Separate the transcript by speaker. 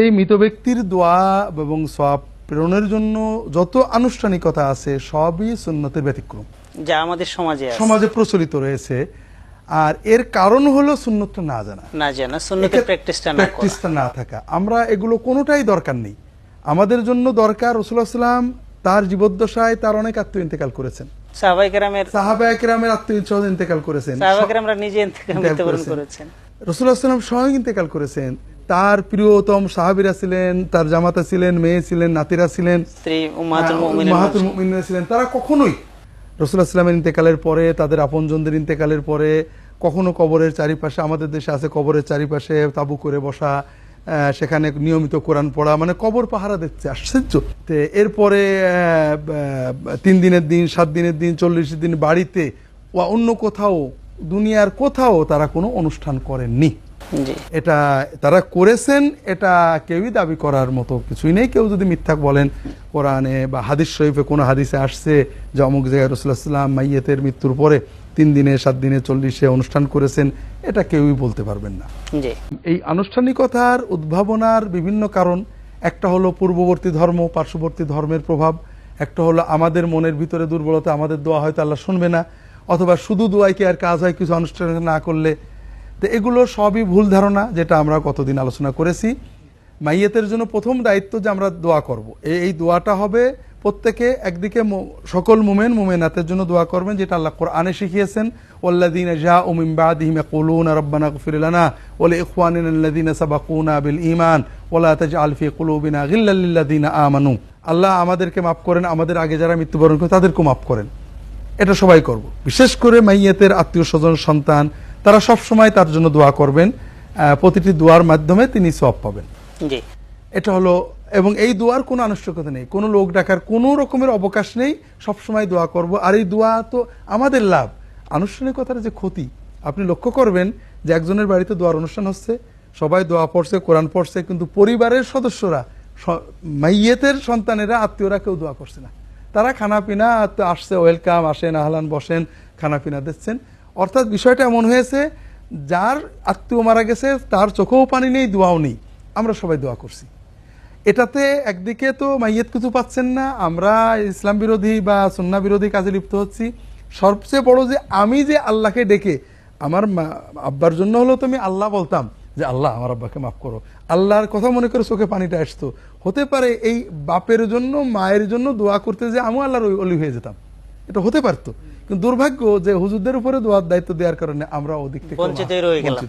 Speaker 1: এই মৃত ব্যক্তির দোয়া এবং সওয়াব প্রেরণের জন্য যত আনুষ্ঠানিকতা আছে সবই সুন্নতের ব্যতিক্রম,
Speaker 2: যা আমাদের
Speaker 1: সমাজে প্রচলিত রয়েছে। আর এর কারণ হলো সুন্নতটা না জানা,
Speaker 2: সুন্নতের প্র্যাকটিসটা
Speaker 1: না থাকা। আমরা এগুলো কোনোটাই দরকার নেই। আমাদের জন্য দরকার রাসূলুল্লাহ সাল্লাল্লাহু আলাইহি ওয়াসাল্লাম তার জীবদ্দশায় তার অনেক আত্মীয় ইন্তেকাল করেছেন, সাহাবায়ে কেরামের আত্মীয় ইন্তেকাল করেছেন,
Speaker 2: সাহাবায়ে কেরামরা নিজে মৃত্যুবরণ করেছেন,
Speaker 1: রাসূলুল্লাহ সাল্লাল্লাহু আলাইহি ওয়াসাল্লাম স্বয়ং ইন্তেকাল করেছেন। তার প্রিয়তম সাহাবীরা ছিলেন, তার জামাতা ছিলেন, মেয়ে ছিলেন, নাতিরা ছিলেন,
Speaker 2: স্ত্রী উম্মাহাতুল
Speaker 1: মুমিনিন ছিলেন। তারা কখনোই রাসূলুল্লাহ সাল্লাল্লাহু আলাইহি ওয়াসাল্লামের ইন্তেকালের পরে, তাদের আপনজনদের ইন্তেকালের পরে কখনো কবরের চারিপাশে, আমাদের দেশে আছে কবরের চারিপাশে তাবু করে বসা, সেখানে নিয়মিত কোরআন পড়া, মানে কবর পাহারা দিচ্ছে। আশ্চর্য। এরপরে 3 দিনের দিন, 7 দিনের দিন, 40 দিন বাড়িতে বা অন্য কোথাও, দুনিয়ার কোথাও তারা কোনো অনুষ্ঠান করেননি। এটা তারা করেছেন, এটা কেউই দাবি করার মতো কিছুই নেই। কেউ যদি মিথ্যা বলেন, কোরআনে বা হাদিস শরীফে কোনো হাদিসে আসছে যে অমুক জায়গায় রাসূলুল্লাহ সাল্লাল্লাহু আলাইহি ওয়াসাল্লাম মাইয়েতের মৃত্যুর পরে 3 দিনে, 7 দিনে, 40-এ অনুষ্ঠান করেছেন, এটা কেউই বলতে পারবেন না। এই আনুষ্ঠানিকতার উদ্ভাবনার বিভিন্ন কারণ, একটা হলো পূর্ববর্তী ধর্ম, পার্শ্ববর্তী ধর্মের প্রভাব, একটা হলো আমাদের মনের ভিতরে দুর্বলতা, আমাদের দোয়া হয়তো আল্লাহ শুনবে না, অথবা শুধু দোয়াই কি আর কাজ হয় কিছু অনুষ্ঠান না করলে। তো এগুলো সবই ভুল ধারণা, যেটা আমরা কতদিন আলোচনা করেছি। মাইয়েতের জন্য প্রথম দায়িত্ব যে আমরা দোয়া করব, এই দোয়াটা হবে প্রত্যেকে একদিকে সকল মুমিন মুমিনাতের জন্য দোয়া করবেন, যেটা আল্লাহ কোরআনে শিখিয়েছেন, ওয়াল্লাযীনা জাউ মিন বাদিহিম ইয়াকুলুনা রাব্বানা ইগফির লানা ওয়া লিইখওয়ানিনা আল্লাযীনা সাবাকুনা বিল ঈমান ওয়া লা তাজআল ফি কুলুবিনা গিল্লাল লিল্লাযীনা আমানু। আল্লাহ আমাদেরকে মাফ করেন, আমাদের আগে যারা মৃত্যুবরণ করে তাদেরকেও মাফ করেন। এটা সবাই করব। বিশেষ করে মাইয়েতের আত্মীয় স্বজন, সন্তান, তারা সব সময় তার জন্য দোয়া করবেন। প্রতিটি দোয়ার মাধ্যমে তিনি সওয়াব পাবেন। এটা হলো, এবং এই দোয়ার কোনো আনুষ্ঠানিকতা নেই, কোনো লোক ডাকার কোনো রকমের অবকাশ নেই, সব সময় দোয়া করব। আর এই দোয়া তো আমাদের লাভ, আনুষ্ঠানিকতার যে ক্ষতি। আপনি লক্ষ্য করবেন যে একজনের বাড়িতে দোয়ার অনুষ্ঠান হচ্ছে, সবাই দোয়া পড়ছে, কোরআন পড়ছে, কিন্তু পরিবারের সদস্যরা, মাইয়েতের সন্তানেরা, আত্মীয়রা কেউ দোয়া করছে না। তারা খানাপিনা আসছে, ওয়েলকাম, আসেন, আহলান, বসেন, খানাপিনা দিচ্ছেন। অর্থাৎ বিষয়টা এমন হয়েছে, যার আত্মীয় মারা গেছে তার চোখেও পানি নেই, দোয়াও নেই, আমরা সবাই দোয়া করছি। এটাতে একদিকে তো মাইয়েত কিছু পাচ্ছেন না, আমরা ইসলাম বিরোধী বা সুন্নাহ বিরোধী কাজে লিপ্ত হচ্ছি। সবচেয়ে বড় যে আমি যে আল্লাহকে ডেকে, আমার আব্বার জন্য হলো তো আমি আল্লাহ বলতাম যে আল্লাহ আমার আব্বাকে মাফ করো, আল্লাহর কথা মনে করে চোখে পানিটা আসতো। হতে পারে এই বাপের জন্য, মায়ের জন্য দোয়া করতে যে আমি আল্লাহর ওলি হয়ে যেতাম, এটা হতে পারতো। কিন্তু দুর্ভাগ্য যে হুজুরদের উপরে দোয়ার দায়িত্ব দেওয়ার কারণে আমরা ওদিক থেকে বঞ্চিত রয়ে গেলাম।